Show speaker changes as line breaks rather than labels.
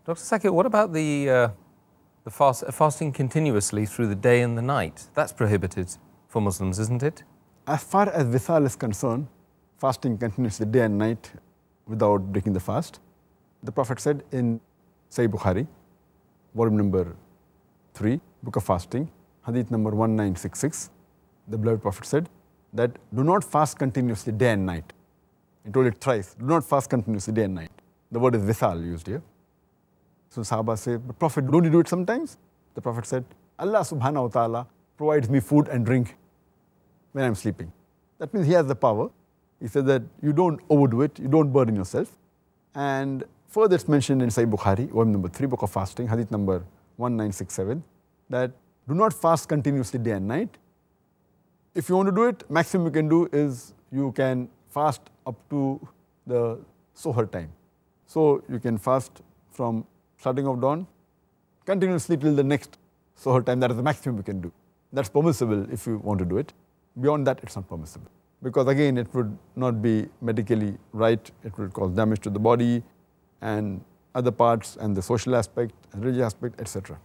Dr. Zakir, what about the fasting continuously through the day and the night? That's prohibited for Muslims, isn't it?
As far as Wisal is concerned, fasting continues the day and night without breaking the fast. The Prophet said in Sahih Bukhari, volume number 3, Book of Fasting, Hadith number 1966, the beloved Prophet said that do not fast continuously day and night. He told it thrice, do not fast continuously day and night. The word is Wisal used here. So Sahaba say, but Prophet, don't you do it sometimes? The Prophet said, Allah subhanahu wa ta'ala provides me food and drink when I'm sleeping. That means He has the power. He said that you don't overdo it, you don't burden yourself. And further it's mentioned in Sahih Bukhari, volume number 3, Book of Fasting, Hadith number 1967, that do not fast continuously day and night. If you want to do it, maximum you can do is you can fast up to the Sohar time. So you can fast from starting of dawn, continuously till the next Sohar time. That is the maximum you can do. That's permissible if you want to do it. Beyond that, it's not permissible. Because again, it would not be medically right. It would cause damage to the body and other parts and the social aspect and religious aspect, etc.